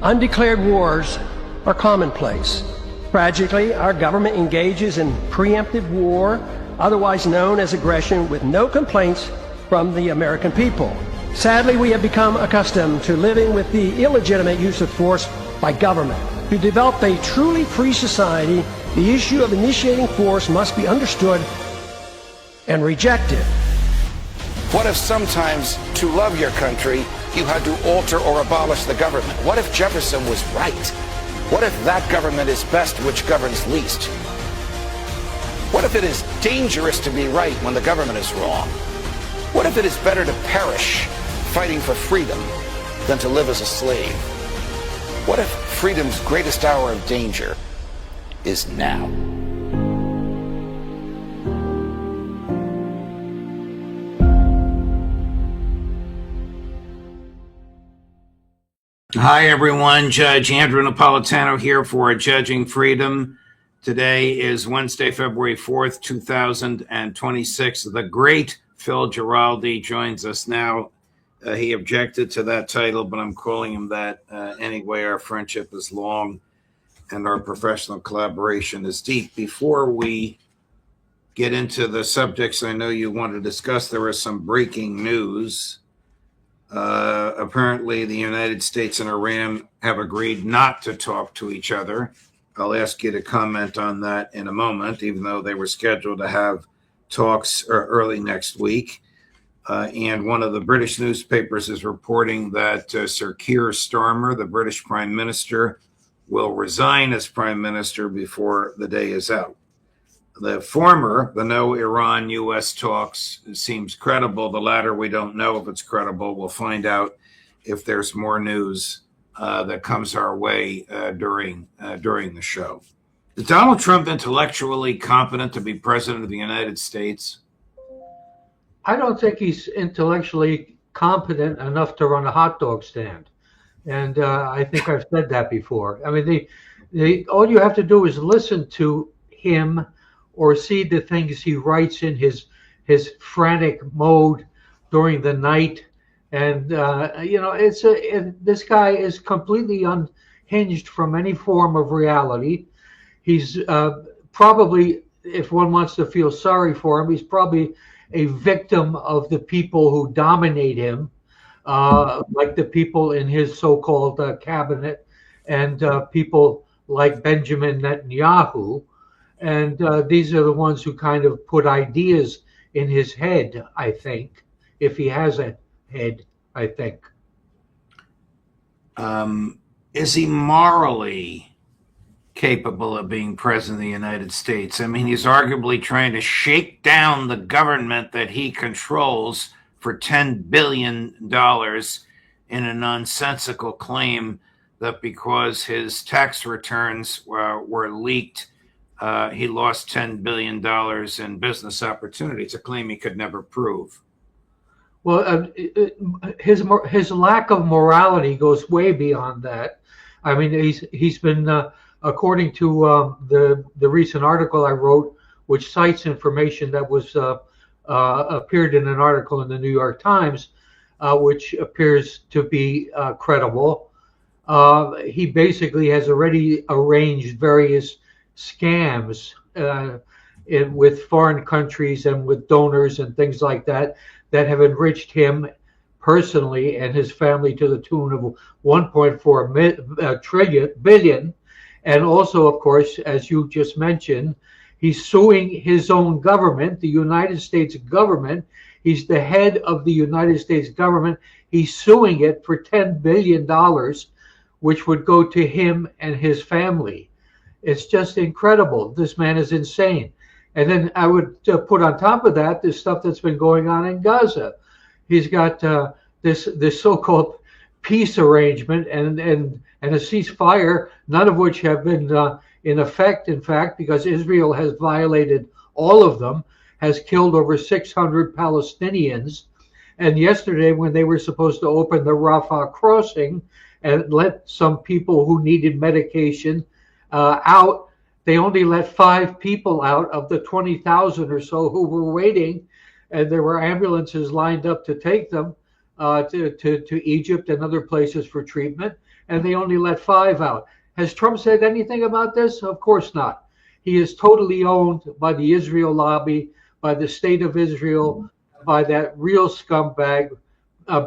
Undeclared wars are commonplace. Tragically, our government engages in preemptive war, otherwise known as aggression, with no complaints from the American people. Sadly, we have become accustomed to living with the illegitimate use of force by government. To develop a truly free society, the issue of initiating force must be understood and rejected. What if sometimes, to love your country, you had to alter or abolish the government? What if Jefferson was right? What if that government is best which governs least? What if it is dangerous to be right when the government is wrong? What if it is better to perish fighting for freedom than to live as a slave? What if freedom's greatest hour of danger is now? Hi, everyone. Judge Andrew Napolitano here for Judging Freedom. Today is Wednesday, February 4th, 2026. The great Phil Giraldi joins us now. He objected to that title, but I'm calling him that anyway. Our friendship is long and our professional collaboration is deep. Before we get into the subjects I know you want to discuss, there is some breaking news. Apparently, the United States and Iran have agreed not to talk to each other. I'll ask you to comment on that in a moment, even though they were scheduled to have talks early next week. And one of the British newspapers is reporting that Sir Keir Starmer, the British Prime Minister, will resign as Prime Minister before the day is out. The former, the no Iran U.S. talks, seems credible. The latter, we don't know if it's credible. We'll find out if there's more news that comes our way during the show. Is Donald Trump intellectually competent to be president of the United States? I don't think he's intellectually competent enough to run a hot dog stand. And I think I've said that before. I mean, all you have to do is listen to him or see the things he writes in his frantic mode during the night. And, this guy is completely unhinged from any form of reality. He's probably, if one wants to feel sorry for him, he's probably a victim of the people who dominate him, like the people in his so-called cabinet and people like Benjamin Netanyahu. And these are the ones who kind of put ideas in his head, I think, if he has a head, I think. Is he morally capable of being president of the United States? I mean, he's arguably trying to shake down the government that he controls for $10 billion in a nonsensical claim that because his tax returns were leaked, he lost $10 billion in business opportunities, a claim he could never prove. Well, his lack of morality goes way beyond that. I mean, he's been, according to the recent article I wrote, which cites information that was appeared in an article in the New York Times, which appears to be credible. He basically has already arranged various scams with foreign countries and with donors and things like that have enriched him personally and his family to the tune of 1.4 billion. And also, of course, as you just mentioned, he's suing his own government, the United States government. He's the head of the United States government. He's suing it for $10 billion, which would go to him and his family. It's just incredible. This man is insane. And then I would put on top of that the stuff that's been going on in Gaza. He's got this so-called peace arrangement and a ceasefire, none of which have been in effect, in fact, because Israel has violated all of them, has killed over 600 Palestinians. And yesterday, when they were supposed to open the Rafah crossing and let some people who needed medication out, they only let 5 people out of the 20,000 or so who were waiting, and there were ambulances lined up to take them to Egypt and other places for treatment. and they only let 5 out. Has Trump said anything about this? Of course not. He is totally owned by the Israel lobby, by the state of Israel, by that real scumbag,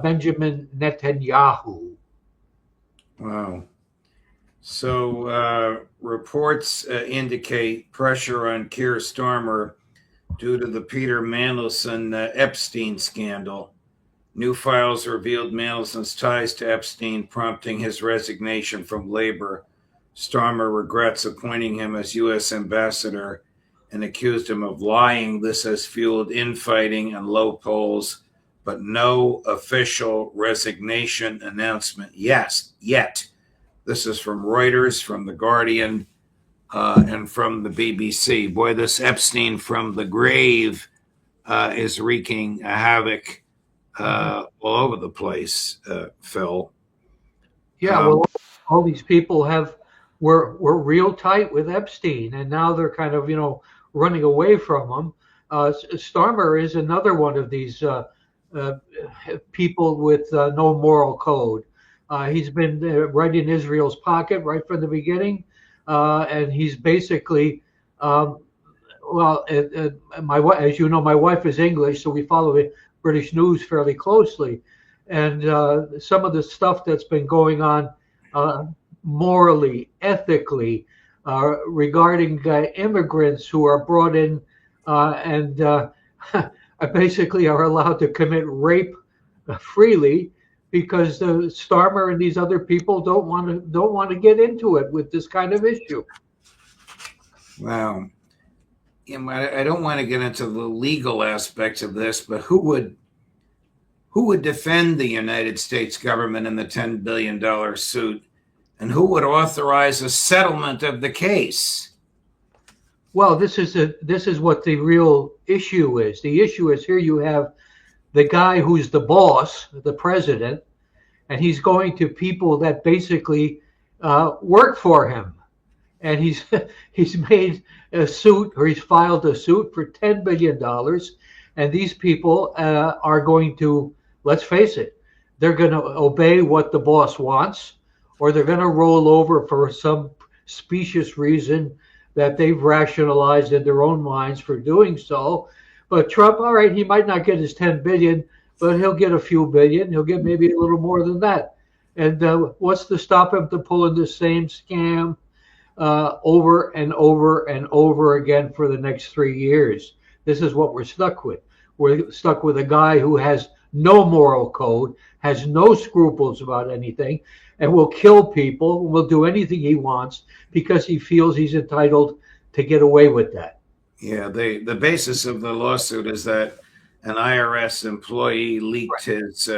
Benjamin Netanyahu. Wow. So reports indicate pressure on Keir Starmer due to the Peter Mandelson Epstein scandal. New files revealed Mandelson's ties to Epstein, prompting his resignation from labor. Starmer regrets appointing him as U.S. ambassador and accused him of lying. This has fueled infighting and low polls, but no official resignation announcement yet. This is from Reuters, from The Guardian, and from the BBC. Boy, this Epstein from the grave is wreaking havoc all over the place, Phil. Yeah, well, all these people were real tight with Epstein, and now they're kind of running away from him. Starmer is another one of these people with no moral code. He's been right in Israel's pocket right from the beginning, and he's basically, my as you know, my wife is English, so we follow the British news fairly closely, and some of the stuff that's been going on morally, ethically, regarding immigrants who are brought in and basically are allowed to commit rape freely, because Starmer and these other people don't want to get into it with this kind of issue. Wow. I don't want to get into the legal aspects of this, but who would defend the United States government in the $10 billion suit, and who would authorize a settlement of the case? Well, this is what the real issue is. The issue is, here you have the guy who's the boss, the president, and he's going to people that basically work for him. And he's made a suit, or he's filed a suit for $10 billion. And these people are going to, let's face it, they're going to obey what the boss wants, or they're going to roll over for some specious reason that they've rationalized in their own minds for doing so. But Trump, all right, he might not get his 10 billion, but he'll get a few billion. He'll get maybe a little more than that. And what's to stop him from pulling the same scam over and over and over again for the next 3 years? This is what we're stuck with. We're stuck with a guy who has no moral code, has no scruples about anything, and will kill people, will do anything he wants because he feels he's entitled to get away with that. Yeah, the basis of the lawsuit is that an IRS employee leaked his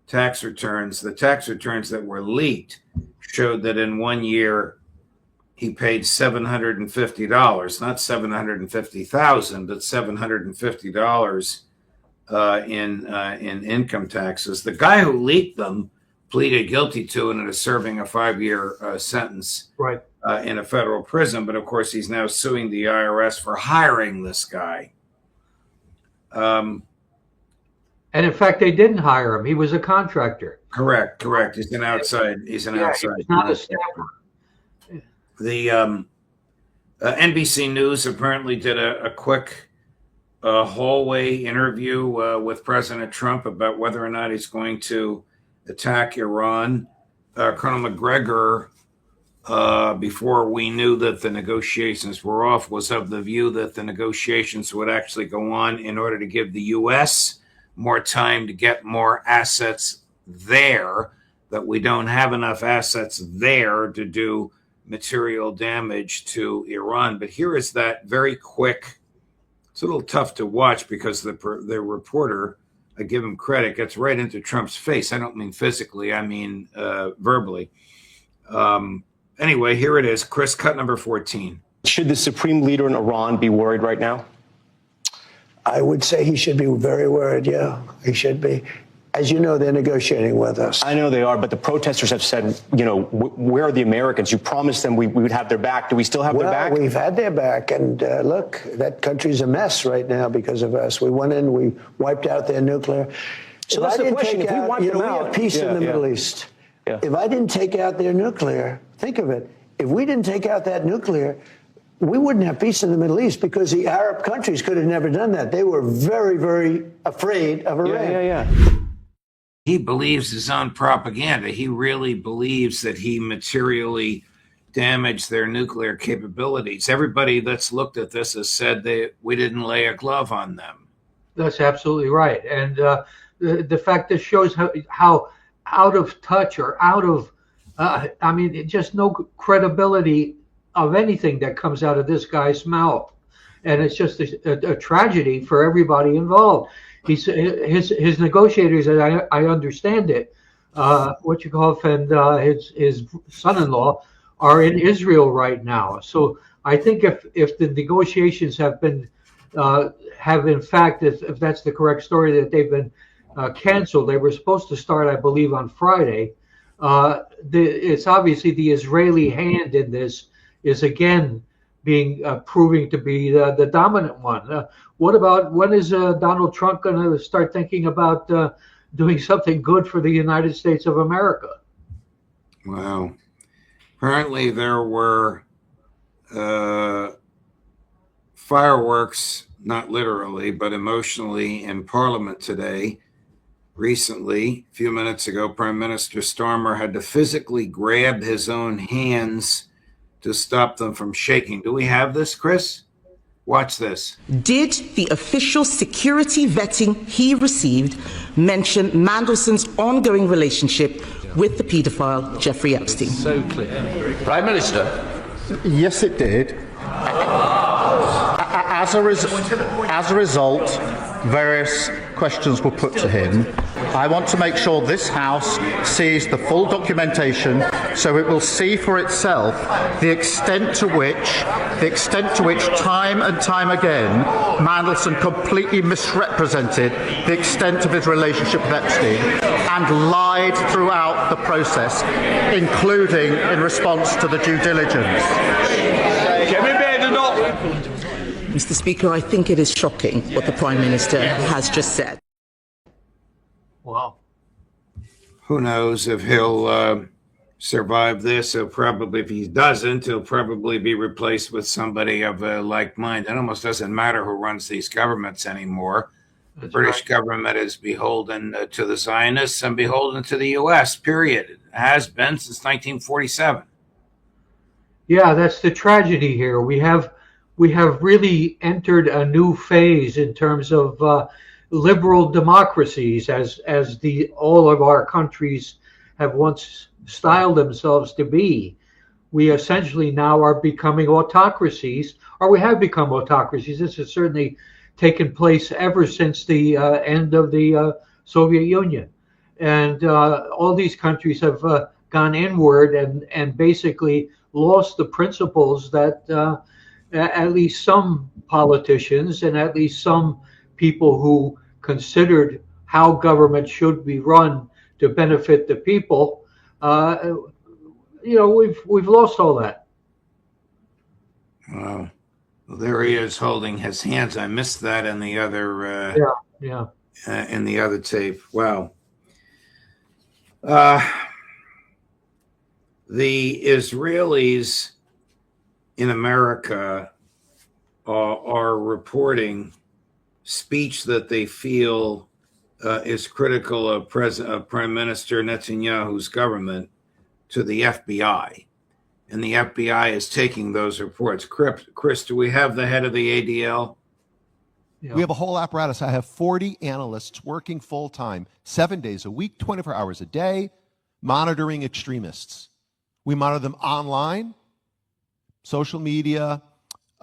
tax returns. The tax returns that were leaked showed that in 1 year he paid $750, not $750,000, but $750 in income taxes. The guy who leaked them pleaded guilty to it and is serving a 5-year sentence in a federal prison. But of course, he's now suing the IRS for hiring this guy. And in fact, they didn't hire him. He was a contractor. Correct. He's an outside. He's outside. He's not a staffer. The NBC News apparently did a quick hallway interview with President Trump about whether or not he's going to attack Iran. Colonel McGregor, before we knew that the negotiations were off, was of the view that the negotiations would actually go on in order to give the U.S. more time to get more assets there, that we don't have enough assets there to do material damage to Iran. But here is that very quick. It's a little tough to watch because the reporter, I give him credit, gets right into Trump's face. I don't mean physically, I mean verbally. Anyway, here it is. Chris, cut number 14. Should the supreme leader in Iran be worried right now? I would say he should be very worried, yeah. He should be. As you know, they're negotiating with us. I know they are, but the protesters have said, where are the Americans? You promised them we would have their back. Do we still have their back? Well, we've had their back, and look, that country's a mess right now because of us. We went in, we wiped out their nuclear. So that's the question. If we wipe them out, we have peace in the Middle East. Yeah. If I didn't take out their nuclear, think of it. If we didn't take out that nuclear, we wouldn't have peace in the Middle East because the Arab countries could have never done that. They were very, very afraid of Iran. Yeah. He believes his own propaganda. He really believes that he materially damaged their nuclear capabilities. Everybody that's looked at this has said that we didn't lay a glove on them. That's absolutely right. And the fact that shows how out of touch or out of, just no credibility of anything that comes out of this guy's mouth. And it's just a tragedy for everybody involved. His negotiators, as I understand it, and his son-in-law are in Israel right now. So I think if the negotiations have in fact, if that's the correct story, that they've been canceled. They were supposed to start, I believe, on Friday. It's obviously the Israeli hand in this is again being proving to be the dominant one. What about when is Donald Trump going to start thinking about doing something good for the United States of America? Wow. Apparently there were fireworks, not literally, but emotionally, in Parliament today. Recently, a few minutes ago, Prime Minister Starmer had to physically grab his own hands to stop them from shaking. Do we have this, Chris? Watch this. Did the official security vetting he received mention Mandelson's ongoing relationship with the paedophile Jeffrey Epstein? So clear. Prime Minister. Yes, it did. As a result, various questions were put to him. I want to make sure this House sees the full documentation so it will see for itself the extent to which time and time again Mandelson completely misrepresented the extent of his relationship with Epstein and lied throughout the process, including in response to the due diligence. Mr. Speaker, I think it is shocking what the Prime Minister has just said. Wow. Who knows if he'll survive this? He'll probably, if he doesn't, he'll probably be replaced with somebody of a like mind. It almost doesn't matter who runs these governments anymore. The British government is beholden to the Zionists and beholden to the U.S., period. It has been since 1947. Yeah, that's the tragedy here. We have really entered a new phase in terms of liberal democracies, as all of our countries have once styled themselves to be. We essentially now are becoming autocracies, or we have become autocracies. This has certainly taken place ever since the end of the Soviet Union, and all these countries have gone inward and basically lost the principles that at least some politicians and at least some people who considered how government should be run to benefit the people, we've lost all that. Wow. Well, there he is holding his hands. I missed that in the other in the other tape. Wow. The Israelis in America are reporting speech that they feel is critical of Prime Minister Netanyahu's government to the FBI. And the FBI is taking those reports. Chris, do we have the head of the ADL? Yeah. We have a whole apparatus. I have 40 analysts working full-time, 7 days a week, 24 hours a day, monitoring extremists. We monitor them online, social media,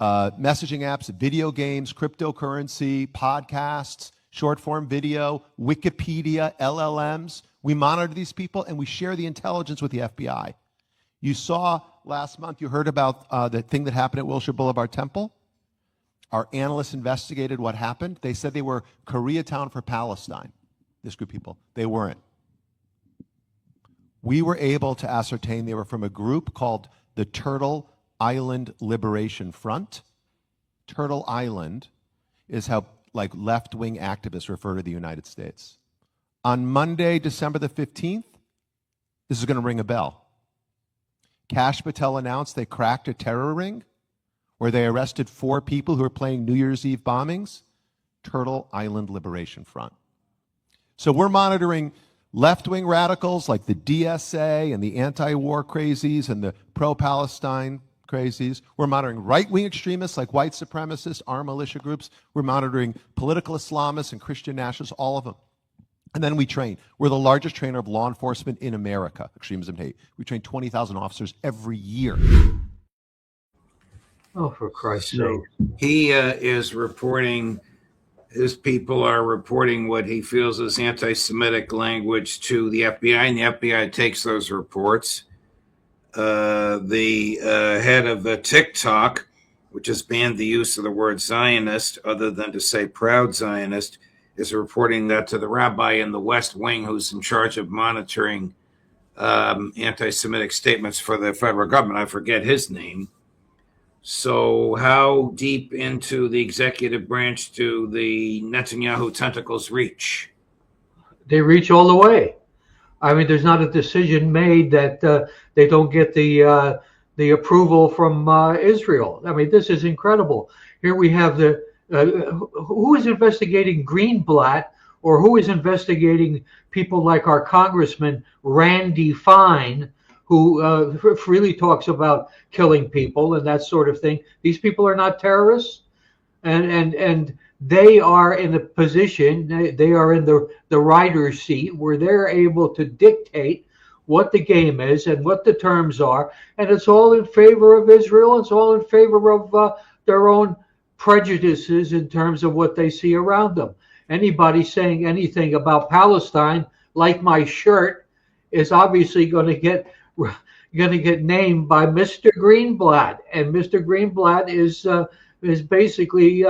messaging apps, video games, cryptocurrency, podcasts, short-form video, Wikipedia, LLMs. We monitor these people, and we share the intelligence with the FBI. You saw last month, you heard about the thing that happened at Wilshire Boulevard Temple. Our analysts investigated what happened. They said they were Koreatown for Palestine, this group of people. They weren't. We were able to ascertain they were from a group called the Turtle Island Liberation Front. Turtle Island is how left-wing activists refer to the United States. On Monday, December the 15th, This is going to ring a bell. Kash Patel announced they cracked a terror ring where they arrested 4 people who were planning New Year's Eve bombings. Turtle Island Liberation Front. So we're monitoring left-wing radicals like the DSA and the anti-war crazies and the pro-Palestine crazies. We're monitoring right-wing extremists like white supremacists, armed militia groups. We're monitoring political Islamists and Christian nationalists, all of them. And then we train. We're the largest trainer of law enforcement in America, extremism and hate. We train 20,000 officers every year. Oh, for Christ's sake. He is reporting, his people are reporting what he feels is anti-Semitic language to the FBI, and the FBI takes those reports. The head of the TikTok, which has banned the use of the word Zionist other than to say proud Zionist, is reporting that to the rabbi in the West Wing who's in charge of monitoring anti-Semitic statements for the federal government. I forget his name. So how deep into the executive branch do the Netanyahu tentacles reach? They reach all the way. I mean, there's not a decision made that they don't get the approval from Israel. I mean, this is incredible. Here we have the who is investigating Greenblatt, or who is investigating people like our Congressman Randy Fine, who freely talks about killing people and that sort of thing. These people are not terrorists, and they are in a position, they are in the writer's seat where they're able to dictate what the game is and what the terms are, and it's all in favor of Israel. It's all in favor of their own prejudices in terms of what they see around them. Anybody saying anything about Palestine, like my shirt, is obviously going to get named by Mr. Greenblatt, and Mr. Greenblatt is basically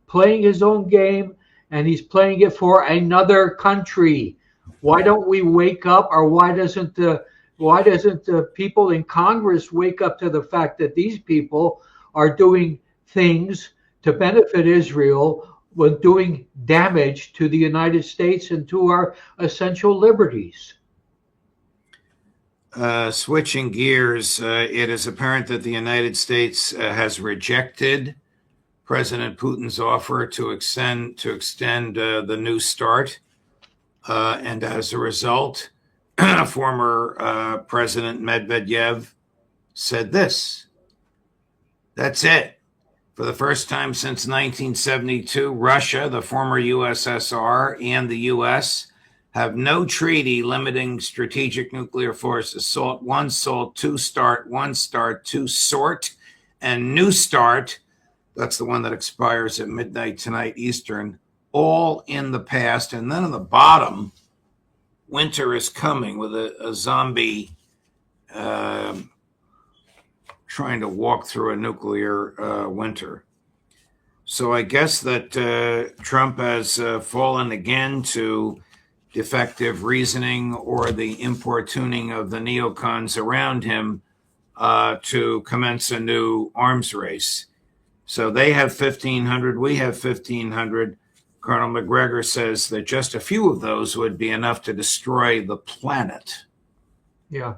playing his own game, and he's playing it for another country. Why don't we wake up, or why doesn't the people in Congress wake up to the fact that these people are doing things to benefit Israel when doing damage to the United States and to our essential liberties? Switching gears, it is apparent that the United States has rejected President Putin's offer to extend the New START, and as a result, former President Medvedev said this: "That's it. For the first time since 1972, Russia, the former USSR, and the U.S. have no treaty limiting strategic nuclear forces. SALT 1, SALT 2, START 1, START 2, SORT, and New START," that's the one that expires at midnight tonight Eastern, "all in the past." And then on the bottom, winter is coming, with a zombie trying to walk through a nuclear winter. So I guess that Trump has fallen again to defective reasoning or the importuning of the neocons around him to commence a new arms race. So they have 1,500, we have 1,500. Colonel McGregor says that just a few of those would be enough to destroy the planet. Yeah.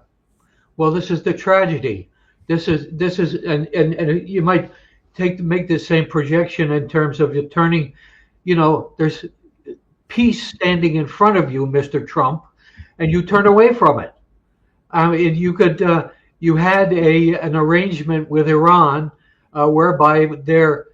Well, this is the tragedy. This is, and you might make the same projection in terms of you turning, there's peace standing in front of you, Mr. Trump, and you turn away from it. I mean, you had an arrangement with Iran whereby their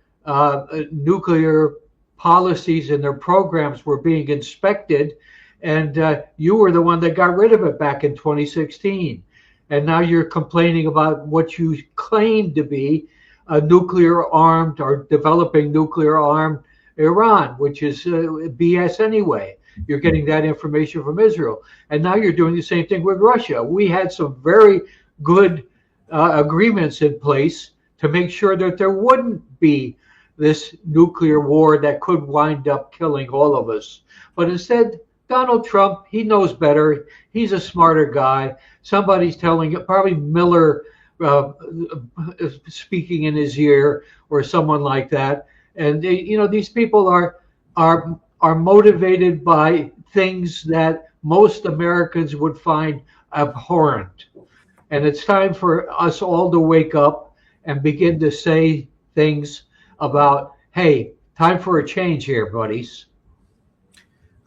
nuclear policies and their programs were being inspected, and you were the one that got rid of it back in 2016. And now you're complaining about what you claim to be a nuclear-armed or developing nuclear-armed Iran, which is BS anyway. You're getting that information from Israel. And now you're doing the same thing with Russia. We had some very good agreements in place to make sure that there wouldn't be this nuclear war that could wind up killing all of us. But instead, Donald Trump, he knows better. He's a smarter guy. Somebody's telling it, probably Miller speaking in his ear, or someone like that. And these people are motivated by things that most Americans would find abhorrent. And it's time for us all to wake up and begin to say things about, hey, time for a change here, buddies.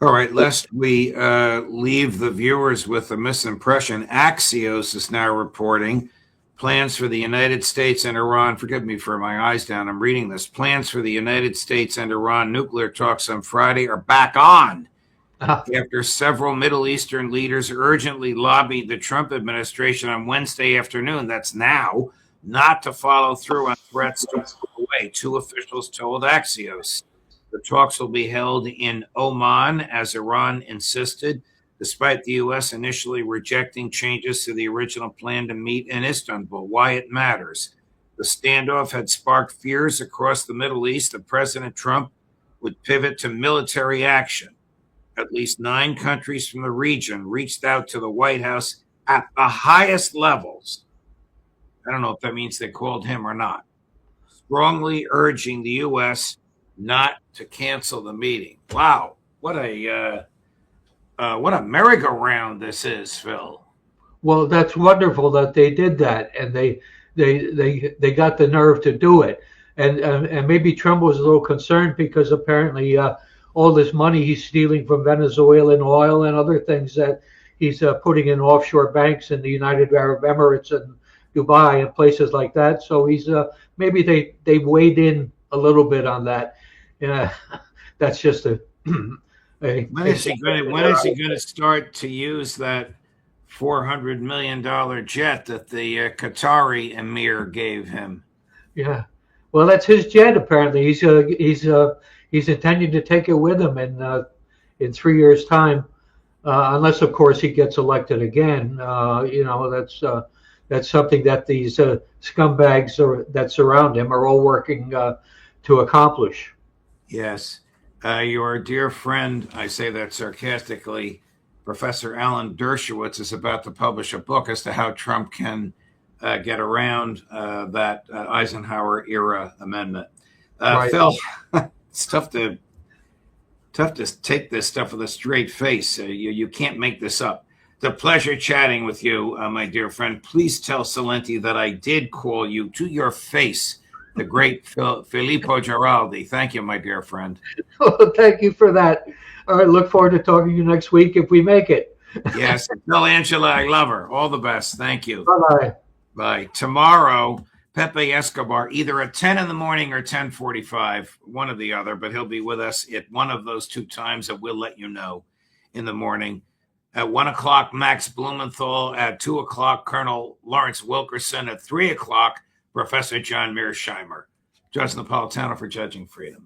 All right, lest we leave the viewers with a misimpression, Axios is now reporting plans for the United States and Iran. Forgive me for my eyes down. I'm reading this. Plans for the United States and Iran nuclear talks on Friday are back on after several Middle Eastern leaders urgently lobbied the Trump administration on Wednesday afternoon, that's now, not to follow through on threats to pull away. Two officials told Axios. The talks will be held in Oman, as Iran insisted, despite the U.S. initially rejecting changes to the original plan to meet in Istanbul. Why it matters. The standoff had sparked fears across the Middle East that President Trump would pivot to military action. At least 9 countries from the region reached out to the White House at the highest levels. I don't know if that means they called him or not, strongly urging the U.S. not to cancel the meeting. Wow, what a merry-go-round this is, Phil. Well, that's wonderful that they did that, and they got the nerve to do it. And maybe Trump was a little concerned because apparently all this money he's stealing from Venezuelan oil and other things that he's putting in offshore banks in the United Arab Emirates and Dubai and places like that. So he's maybe they weighed in a little bit on that. That's just a. When is he going to start to use that $400 million jet that the Qatari emir gave him? Yeah, well, that's his jet. Apparently, he's intending to take it with him in 3 years' time, unless, of course, he gets elected again. That's something that these scumbags that surround him are all working to accomplish. Yes. Your dear friend, I say that sarcastically, Professor Alan Dershowitz is about to publish a book as to how Trump can get around that Eisenhower era amendment. Right. Phil, it's tough to take this stuff with a straight face. You can't make this up. It's a pleasure chatting with you, my dear friend. Please tell Salenti that I did call you to your face the great Filippo Giraldi. Thank you, my dear friend. Well, thank you for that. All right, look forward to talking to you next week if we make it. Yes, tell Angela I love her. All the best. Thank you. Bye-bye. Bye. Tomorrow, Pepe Escobar, either at 10 in the morning or 10:45, one or the other, but he'll be with us at one of those 2 times that we'll let you know in the morning. At 1 o'clock, Max Blumenthal. At 2 o'clock, Colonel Lawrence Wilkerson. At 3 o'clock, Professor John Mearsheimer. Judge Napolitano for Judging Freedom.